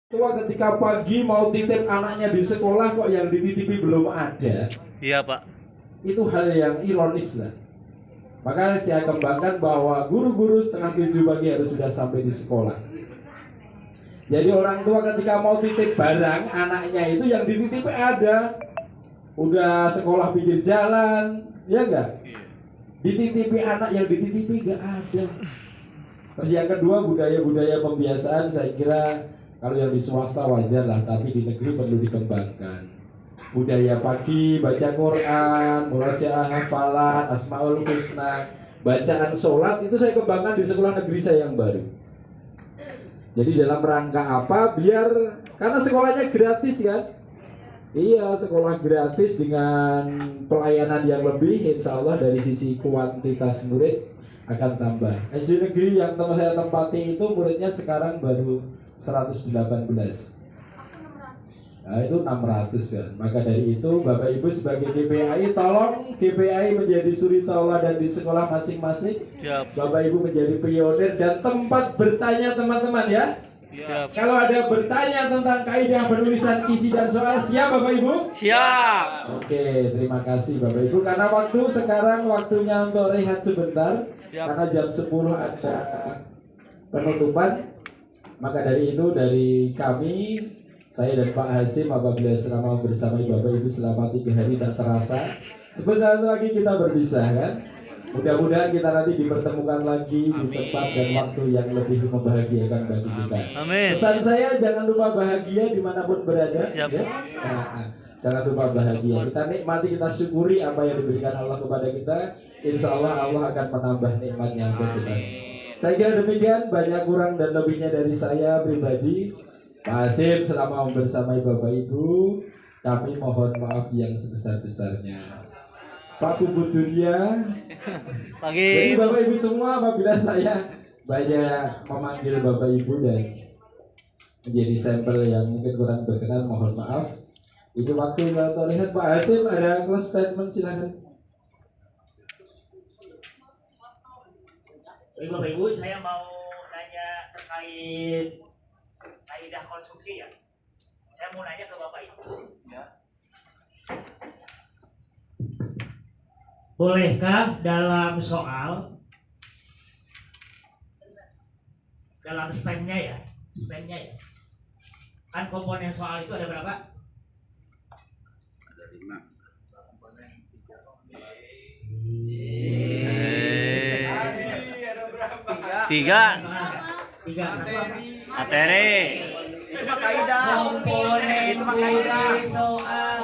Tua ketika pagi mau titip anaknya di sekolah kok yang dititipi belum ada. Iya Pak. Itu hal yang ironis lah. Maka saya kembangkan bahwa guru-guru setengah 7 pagi harus sudah sampai di sekolah. Jadi orang tua ketika mau titip barang anaknya itu yang dititipi ada. Udah sekolah pinggir jalan, ya enggak? Dititipi anak yang dititipi enggak ada. Terus yang kedua budaya-budaya pembiasaan saya kira kalau yang di swasta wajar lah, tapi di negeri perlu dikembangkan. Budaya pagi, baca Quran, murojaah hafalan, asmaul husna, bacaan sholat itu saya kembangkan di sekolah negeri saya yang baru. Jadi dalam rangka apa? Biar karena sekolahnya gratis kan? Iya, sekolah gratis dengan pelayanan yang lebih, insya Allah dari sisi kuantitas murid akan tambah. SD negeri yang saya tempati itu muridnya sekarang baru 118. Nah, itu 600 kan. Maka dari itu Bapak Ibu sebagai GPAI tolong GPAI menjadi suri tauladan di sekolah masing-masing. Bapak Ibu menjadi pionir dan tempat bertanya teman-teman ya. Kalau ada bertanya tentang kaidah penulisan isi dan soal, siap Bapak Ibu? Siap. Oke, terima kasih Bapak Ibu. Karena sekarang waktunya untuk rehat sebentar. Karena jam 10 ada penutupan. Maka dari itu dari kami, saya dan Pak Hasim apabila selama bersama Bapak Ibu selama 3 hari tak terasa, sebentar lagi kita berpisah kan. Mudah-mudahan kita nanti dipertemukan lagi di tempat dan waktu yang lebih membahagiakan bagi kita. Amin. Pesan saya jangan lupa bahagia dimanapun berada. Ya? Jangan lupa bahagia. Kita nikmati, kita syukuri apa yang diberikan Allah kepada kita. Insya Allah Allah akan menambah nikmatnya untuk kita. Saya kira demikian, banyak kurang dan lebihnya dari saya pribadi. Pak Hasim selama membersamai Bapak Ibu, kami mohon maaf yang sebesar-besarnya. Pak Kubut Dunia. Jadi Bapak Ibu semua, apabila saya banyak memanggil Bapak Ibu dan menjadi sampel yang mungkin kurang berkenan, mohon maaf. Itu waktu kita lihat Pak Hasim ada close statement, silakan. Baik Bapak Ibu, saya mau nanya terkait kaidah konstruksi ya. Saya mau nanya ke Bapak Ibu ya. Bolehkah dalam soal, dalam stemnya ya, kan komponen soal itu ada berapa? Ada 5. Tiga. Satu apa? Materi. Itu mah kaidah. Komponen dari soal.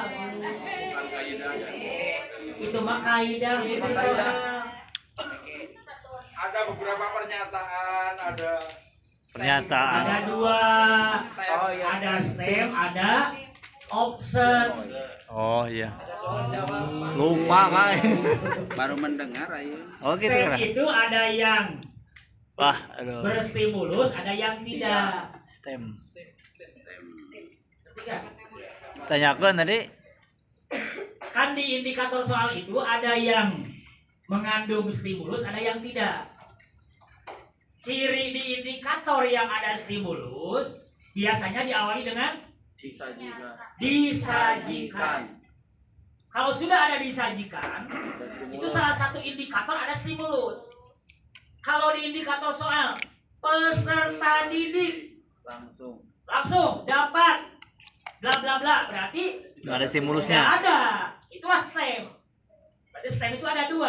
Itu mah kaidah gitu soal. Ada beberapa pernyataan, ada Pernyataan. Ada 2. Ada stem, ada option. Oh iya. Lupa Kak. Baru mendengar aja. Oh gitu Stem kan. itu ada yang Wah, aduh. berstimulus, ada yang tidak. Stem. Ketiga. Tanyakan tadi. Kan di indikator soal itu ada yang mengandung stimulus, ada yang tidak. Ciri di indikator yang ada stimulus biasanya diawali dengan disajikan. Kalau sudah ada disajikan, itu salah satu indikator ada stimulus. Kalau di indikator soal peserta didik langsung dapat bla bla bla, berarti Nggak ada stimulusnya. nggak ada. Itulah STEM. Berarti STEM itu ada 2.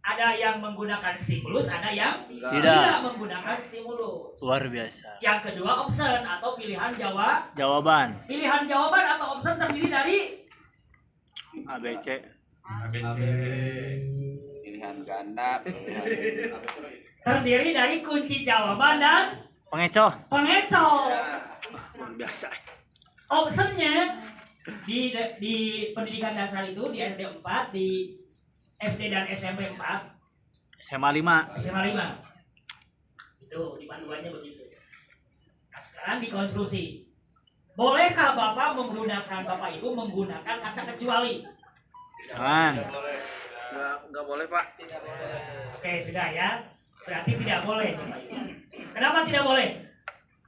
Ada yang menggunakan stimulus, ada yang tidak menggunakan stimulus. Luar biasa. Yang kedua option atau pilihan Jawaban. Pilihan jawaban atau option terdiri dari ABC. Pilihan ganda. terdiri dari kunci jawaban dan Pengecoh. pengecoh. Luar biasa. Optionnya di pendidikan dasar itu di SD 4, di SD dan SMP 4, SMA 5. SMA 5. Itu di panduannya begitu. Nah, sekarang dikonstruksi. Bolehkah Bapak Ibu menggunakan kata kecuali? Jangan. Enggak boleh, Pak. Oke, sudah ya. Berarti tidak boleh, Bapak Ibu. Kenapa tidak boleh?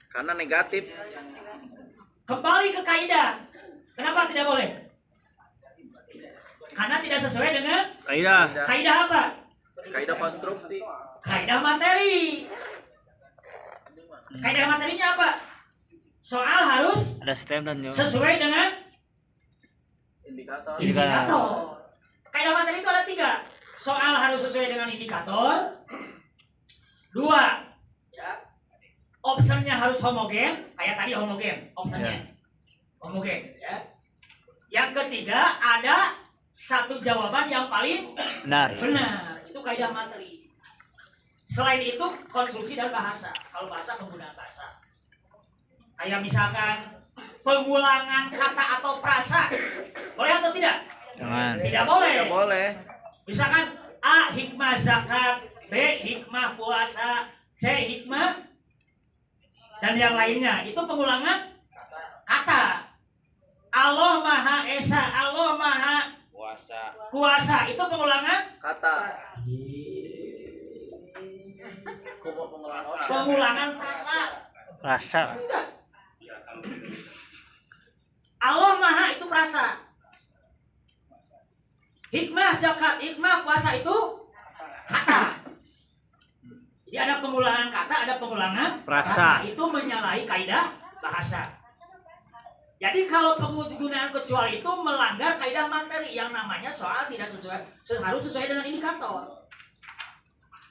Karena negatif. Kembali ke kaidah. Kenapa tidak boleh? Karena tidak sesuai dengan Kaidah. kaidah apa? Kaidah konstruksi. Kaidah materi. Kaidah materinya apa? Soal harus Ada stem dan sesuai dengan Indikator. indikator. Kaidah materi itu ada 3. Soal harus sesuai dengan indikator. 2, ya. Optionnya harus homogen, kayak tadi homogen, optionnya homogen, ya. Yang ketiga ada satu jawaban yang paling benar. benar. Itu kaidah materi. Selain itu konstruksi dan bahasa. Kalau bahasa penggunaan bahasa. Kayak misalkan pengulangan kata atau frasa. Boleh atau tidak? Jangan. Tidak boleh. Tidak boleh. Misalkan A hikmah zakat, B hikmah puasa, C hikmah dan yang lainnya. Itu pengulangan kata. Allah Maha Esa, Allah Maha Puasa. Kuasa. Itu pengulangan Kata. Pengulangan. pengulangan frasa. Rasa. Allah Maha itu frasa. Hikmah zakat, hikmah puasa itu kata. Jadi ada pengulangan kata, ada pengulangan Frasa. Itu menyalahi kaidah bahasa. Jadi kalau penggunaan kecuali itu melanggar kaidah materi yang namanya soal tidak sesuai, harus sesuai dengan indikator.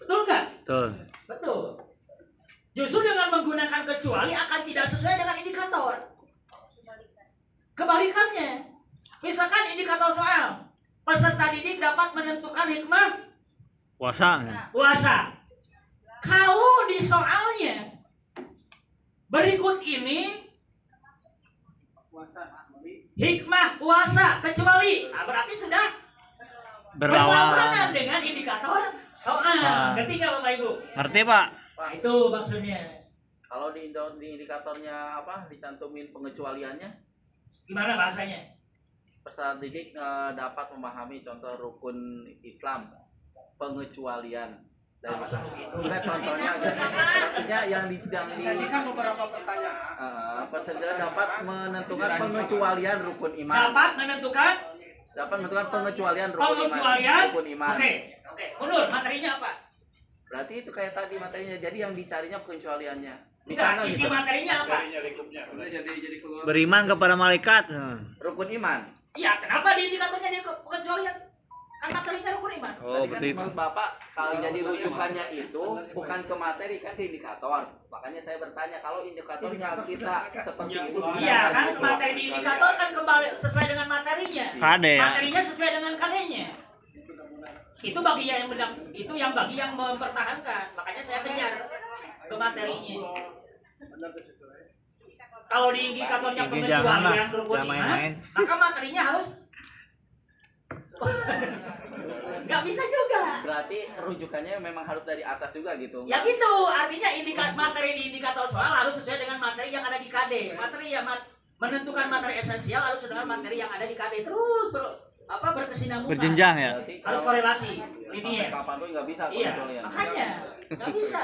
Betul nggak? Betul. Betul. Justru dengan menggunakan kecuali akan tidak sesuai dengan indikator. Kebalikannya, misalkan indikator soal, peserta didik dapat menentukan hikmah Puasa. puasa. Kalau di soalnya berikut ini hikmah puasa kecuali, nah berarti sudah berlawanan Berlawan. dengan indikator soal. Ngerti nggak Bapak Ibu? Ngerti, Pak? Nah, itu maksudnya. Kalau di indikatornya apa dicantumin pengecualiannya, Gimana bahasanya? peserta didik dapat memahami contoh rukun Islam, pengecualian. Nah, masa begitu? Enggak, contohnya maksudnya yang Disajikan beberapa pertanyaan. peserta dapat menentukan pengecualian rukun iman. Dapat menentukan pengecualian pengecualian. rukun iman. Oke. Mundur. Materinya apa? Berarti itu kayak tadi materinya. Jadi yang dicarinya pengecualiannya. Di Enggak, sana isi gitu. materinya apa? Jadi keluar. Beriman kepada malaikat. Rukun iman. Iya, kenapa di indikatornya di pengecualian? Kan materinya rukun iman. Oh, Tadi kan betul itu. menurut Bapak kalau jadi rujukannya itu bukan ke materi kan ke indikator. Makanya saya bertanya kalau indikatornya kita seperti itu. Iya, kan materi di indikator kan kembali sesuai dengan materinya. Kade ya. Materinya sesuai dengan kadenya. Itu bagi yang bagi yang mempertahankan. Makanya saya kejar ke materinya. Kalau di indikatornya Ini pengecualian jangan lah, rukun jangan iman, main-main. maka materinya harus nggak bisa juga. Berarti rujukannya memang harus dari atas juga gitu. Ya gitu, artinya materi di indikator soal harus sesuai dengan materi yang ada di KD. Materi yang menentukan materi esensial harus sesuai dengan materi yang ada di KD. Terus berkesinambungan. Berjenjang ya. Berarti Harus kalau korelasi, sampai linier. kapanpun nggak bisa Iya, pengecualian. makanya nggak bisa.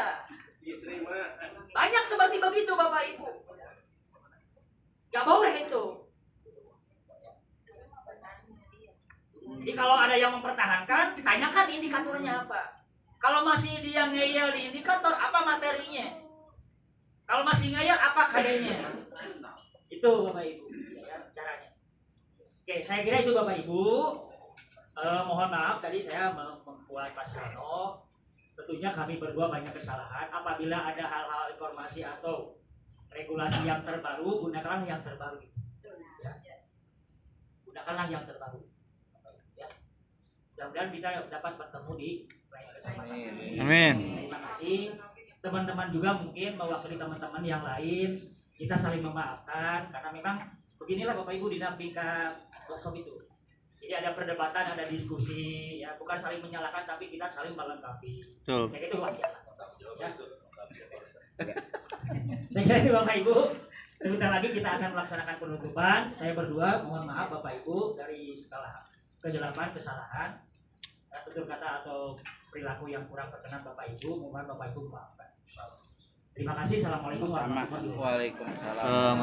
Banyak seperti begitu Bapak Ibu. Nggak boleh itu. Jadi kalau ada yang mempertahankan, tanyakan indikatornya apa. Kalau masih dia ngeyel di indikator, apa materinya? Kalau masih ngeyel, apa kadenya? Itu Bapak Ibu, ya, caranya. Oke, saya kira itu Bapak Ibu. Mohon maaf tadi saya membuat Pak Srano. Tentunya kami berdua banyak kesalahan. Apabila ada hal-hal informasi atau regulasi yang terbaru, gunakanlah yang terbaru. Ya. Gunakanlah yang terbaru. Ya. Mudah-mudahan kita dapat bertemu di lain kesempatan. Amin. Terima kasih. Teman-teman juga mungkin mewakili teman-teman yang lain. Kita saling memaafkan karena memang beginilah Bapak Ibu dinamika workshop itu. Jadi ada perdebatan, ada diskusi, ya bukan saling menyalahkan tapi kita saling melengkapi. Betul. Saya kira itu wajar. Ya. Saya kira itu Bapak Ibu. Sebentar lagi kita akan melaksanakan penutupan. Saya berdua mohon maaf Bapak Ibu dari segala kejelapan, kesalahan, tutur kata atau perilaku yang kurang berkenan Bapak Ibu. Mohon Bapak Ibu maafkan. Terima kasih. Assalamualaikum warahmatullahi wabarakatuh. Waalaikumsalam.